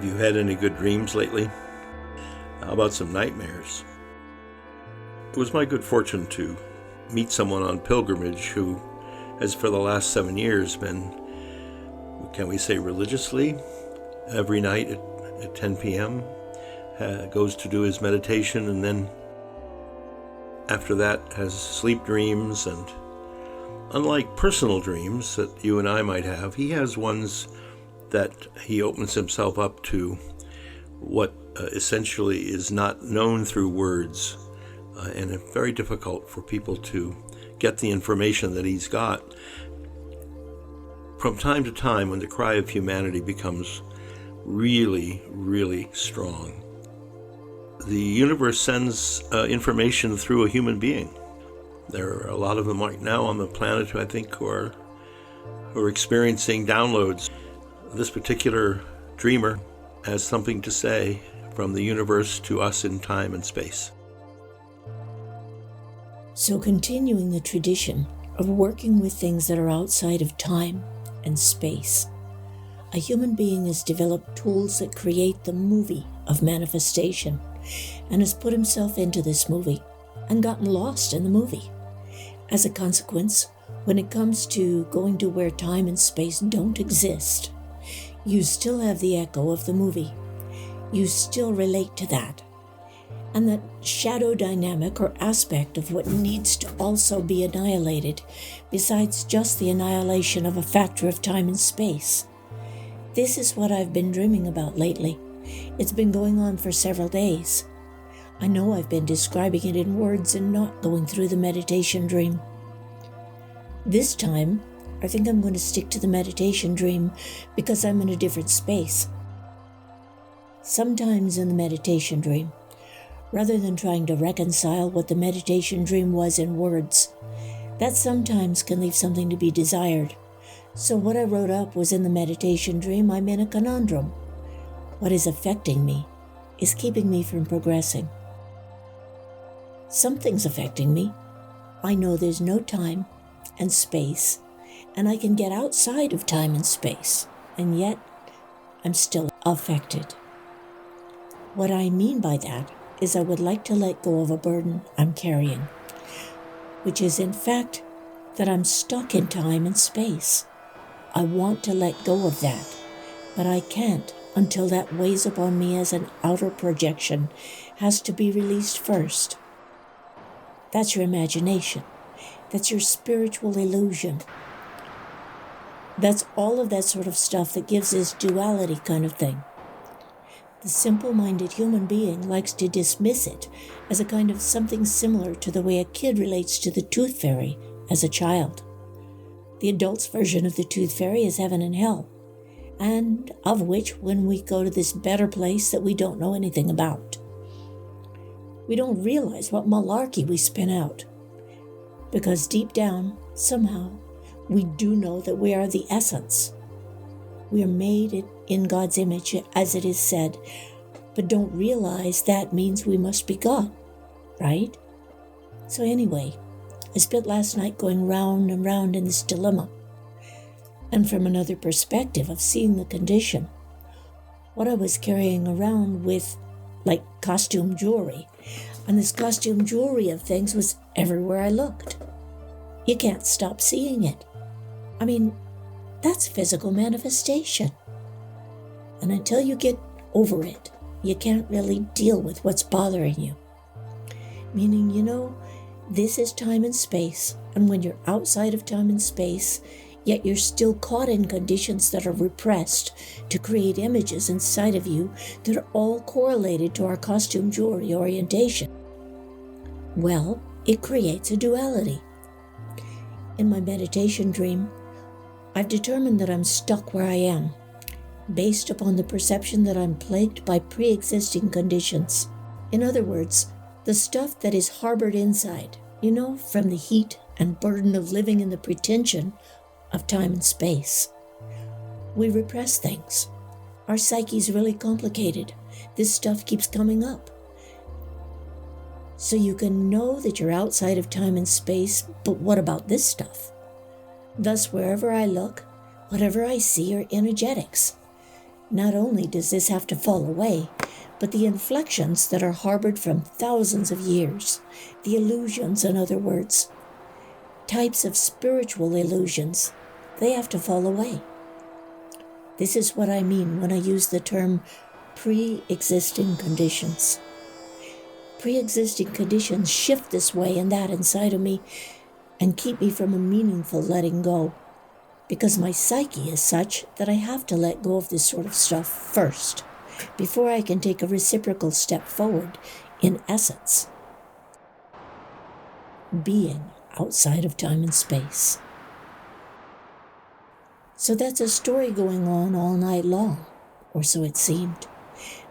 Have you had any good dreams lately? How about some nightmares? It was my good fortune to meet someone on pilgrimage who has for the last 7 years been, can we say religiously, every night at 10 p.m. Goes to do his meditation, and then after that has sleep dreams. And unlike personal dreams that you and I might have, he has ones that he opens himself up to what essentially is not known through words, and it's very difficult for people to get the information that he's got. From time to time, when the cry of humanity becomes really, really strong, the universe sends information through a human being. There are a lot of them right now on the planet who I think who are experiencing downloads. This particular dreamer has something to say from the universe to us in time and space. So continuing the tradition of working with things that are outside of time and space, a human being has developed tools that create the movie of manifestation and has put himself into this movie and gotten lost in the movie. As a consequence, when it comes to going to where time and space don't exist, you still have the echo of the movie. You still relate to that. And that shadow dynamic or aspect of what needs to also be annihilated, besides just the annihilation of a factor of time and space. This is what I've been dreaming about lately. It's been going on for several days. I know I've been describing it in words and not going through the meditation dream. This time, I think I'm going to stick to the meditation dream because I'm in a different space. Sometimes in the meditation dream, rather than trying to reconcile what the meditation dream was in words, that sometimes can leave something to be desired. So what I wrote up was, in the meditation dream, I'm in a conundrum. What is affecting me is keeping me from progressing. Something's affecting me. I know there's no time and space, and I can get outside of time and space, and yet I'm still affected. What I mean by that is I would like to let go of a burden I'm carrying, which is in fact that I'm stuck in time and space. I want to let go of that, but I can't until that weighs upon me as an outer projection has to be released first. That's your imagination. That's your spiritual illusion. That's all of that sort of stuff that gives this duality kind of thing. The simple-minded human being likes to dismiss it as a kind of something similar to the way a kid relates to the tooth fairy as a child. The adult's version of the tooth fairy is heaven and hell, and of which, when we go to this better place that we don't know anything about, we don't realize what malarkey we spin out. Because deep down, somehow, we do know that we are the essence. We are made in God's image, as it is said, but don't realize that means we must be God, right? So anyway, I spent last night going round and round in this dilemma. And from another perspective of seeing the condition, what I was carrying around with, like, costume jewelry, and this costume jewelry of things was everywhere I looked. You can't stop seeing it. I mean, that's physical manifestation. And until you get over it, you can't really deal with what's bothering you. Meaning, this is time and space, and when you're outside of time and space, yet you're still caught in conditions that are repressed to create images inside of you that are all correlated to our costume jewelry orientation. Well, it creates a duality. In my meditation dream, I've determined that I'm stuck where I am, based upon the perception that I'm plagued by pre-existing conditions. In other words, the stuff that is harbored inside, from the heat and burden of living in the pretension of time and space. We repress things. Our psyche's really complicated. This stuff keeps coming up. So you can know that you're outside of time and space, but what about this stuff? Thus, wherever I look, whatever I see are energetics. Not only does this have to fall away, but the inflections that are harbored from thousands of years, the illusions, in other words, types of spiritual illusions, they have to fall away. This is what I mean when I use the term pre-existing conditions. Pre-existing conditions shift this way and that inside of me and keep me from a meaningful letting go, because my psyche is such that I have to let go of this sort of stuff first before I can take a reciprocal step forward in essence, being outside of time and space. So that's a story going on all night long, or so it seemed.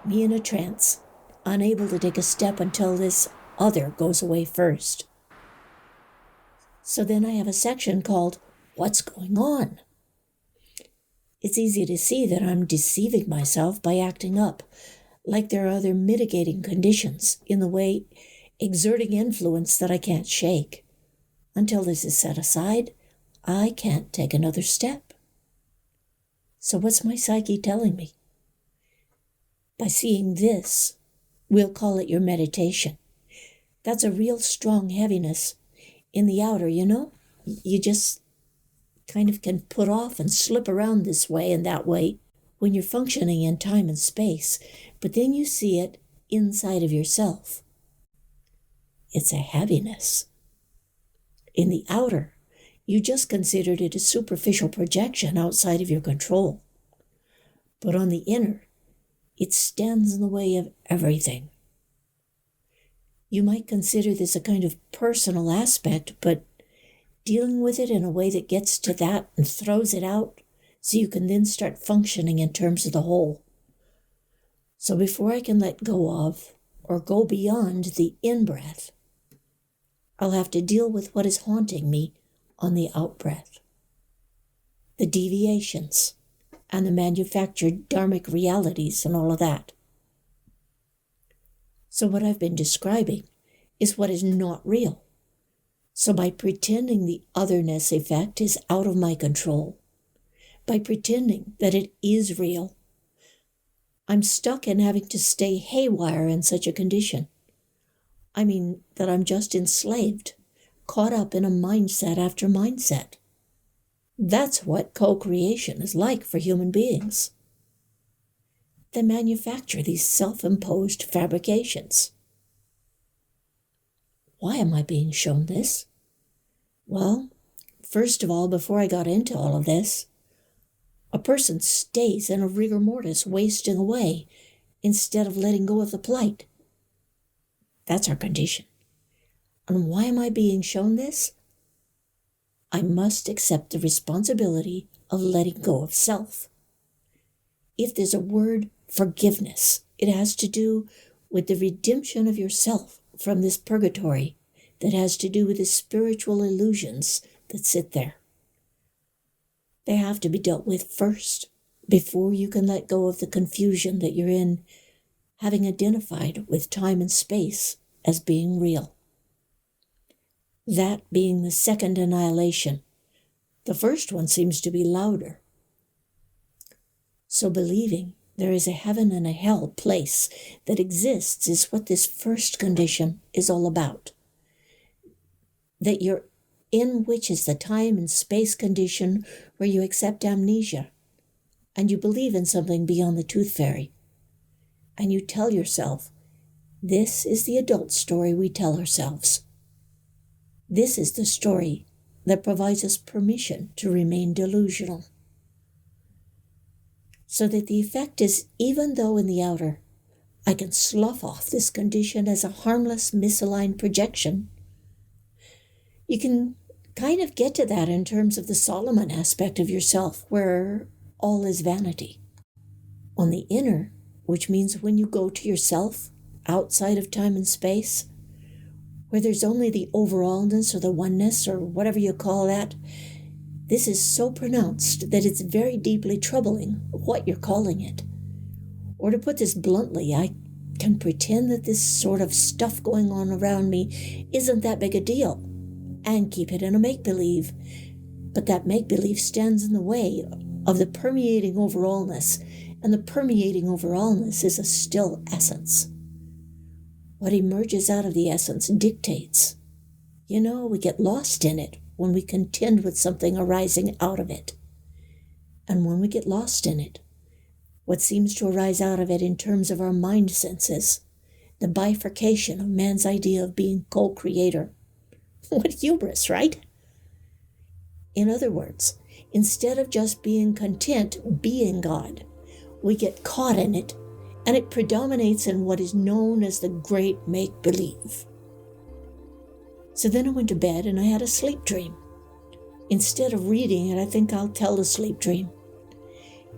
Me in a trance, unable to take a step until this other goes away first. So then I have a section called, What's Going On? It's easy to see that I'm deceiving myself by acting up, like there are other mitigating conditions in the way exerting influence that I can't shake. Until this is set aside, I can't take another step. So what's my psyche telling me? By seeing this, we'll call it your meditation. That's a real strong heaviness in the outer, you know? You just kind of can put off and slip around this way and that way when you're functioning in time and space, but then you see it inside of yourself. It's a heaviness. In the outer, you just considered it a superficial projection outside of your control. But on the inner, it stands in the way of everything. You might consider this a kind of personal aspect, but dealing with it in a way that gets to that and throws it out so you can then start functioning in terms of the whole. So before I can let go of or go beyond the in-breath, I'll have to deal with what is haunting me on the out-breath. The deviations and the manufactured dharmic realities and all of that. So what I've been describing is what is not real. So by pretending the otherness effect is out of my control, by pretending that it is real, I'm stuck in having to stay haywire in such a condition. I mean that I'm just enslaved, caught up in a mindset after mindset. That's what co-creation is like for human beings. They manufacture these self-imposed fabrications. Why am I being shown this? Well, first of all, before I got into all of this, a person stays in a rigor mortis wasting away instead of letting go of the plight. That's our condition. And why am I being shown this? I must accept the responsibility of letting go of self. If there's a word, forgiveness, it has to do with the redemption of yourself from this purgatory that has to do with the spiritual illusions that sit there. They have to be dealt with first before you can let go of the confusion that you're in, having identified with time and space as being real. That being the second annihilation. The first one seems to be louder. So believing there is a heaven and a hell place that exists is what this first condition is all about. That you're in, which is the time and space condition where you accept amnesia and you believe in something beyond the tooth fairy. And you tell yourself, this is the adult story we tell ourselves. This is the story that provides us permission to remain delusional. So that the effect is, even though in the outer, I can slough off this condition as a harmless misaligned projection, you can kind of get to that in terms of the Solomon aspect of yourself, where all is vanity. On the inner, which means when you go to yourself outside of time and space, where there's only the overallness or the oneness or whatever you call that, this is so pronounced that it's very deeply troubling what you're calling it. Or to put this bluntly, I can pretend that this sort of stuff going on around me isn't that big a deal and keep it in a make-believe. But that make-believe stands in the way of the permeating overallness and the permeating over allness is a still essence. What emerges out of the essence dictates. We get lost in it when we contend with something arising out of it. And when we get lost in it, what seems to arise out of it in terms of our mind senses, the bifurcation of man's idea of being co-creator. What hubris, right? In other words, instead of just being content being God, we get caught in it, and it predominates in what is known as the great make-believe. So then I went to bed and I had a sleep dream. Instead of reading it, I think I'll tell the sleep dream.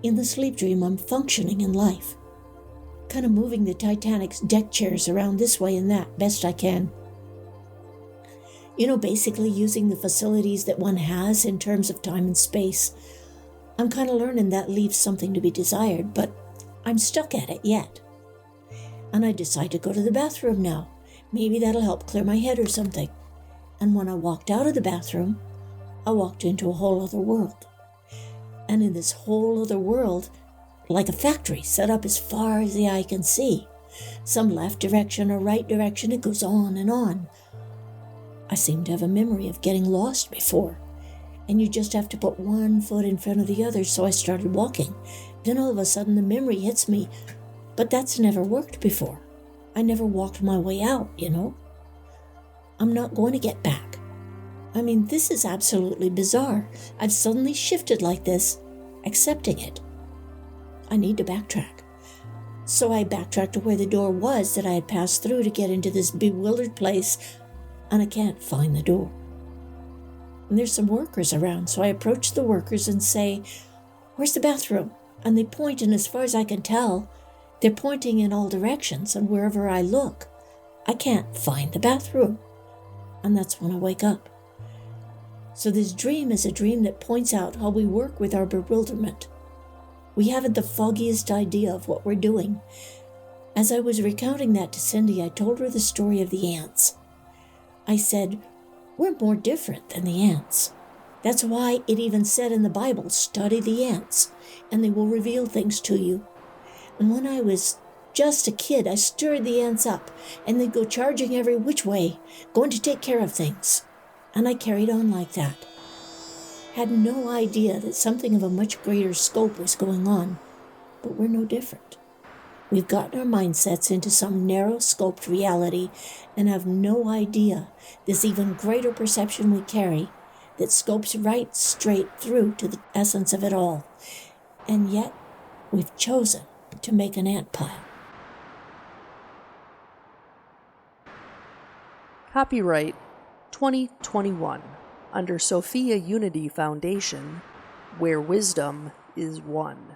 In the sleep dream, I'm functioning in life, kind of moving the Titanic's deck chairs around this way and that best I can. Basically using the facilities that one has in terms of time and space. I'm kind of learning that leaves something to be desired, but I'm stuck at it yet. And I decide to go to the bathroom now. Maybe that'll help clear my head or something. And when I walked out of the bathroom, I walked into a whole other world. And in this whole other world, like a factory set up as far as the eye can see, some left direction or right direction, it goes on and on. I seem to have a memory of getting lost before, and you just have to put one foot in front of the other, so I started walking. Then all of a sudden the memory hits me, but that's never worked before. I never walked my way out, I'm not going to get back. This is absolutely bizarre. I've suddenly shifted like this, accepting it. I need to backtrack. So I backtracked to where the door was that I had passed through to get into this bewildered place, and I can't find the door. And there's some workers around, so I approach the workers and say, "Where's the bathroom?" And they point, and as far as I can tell, they're pointing in all directions, and wherever I look, I can't find the bathroom. And that's when I wake up. So this dream is a dream that points out how we work with our bewilderment. We haven't the foggiest idea of what we're doing. As I was recounting that to Cindy, I told her the story of the ants. I said, we're more different than the ants. That's why it even said in the Bible, study the ants, and they will reveal things to you. And when I was just a kid, I stirred the ants up, and they'd go charging every which way, going to take care of things. And I carried on like that. Had no idea that something of a much greater scope was going on, but we're no different. We've gotten our mindsets into some narrow-scoped reality and have no idea this even greater perception we carry that scopes right straight through to the essence of it all. And yet, we've chosen to make an ant pile. Copyright 2021 under Sophia Unity Foundation, where wisdom is one.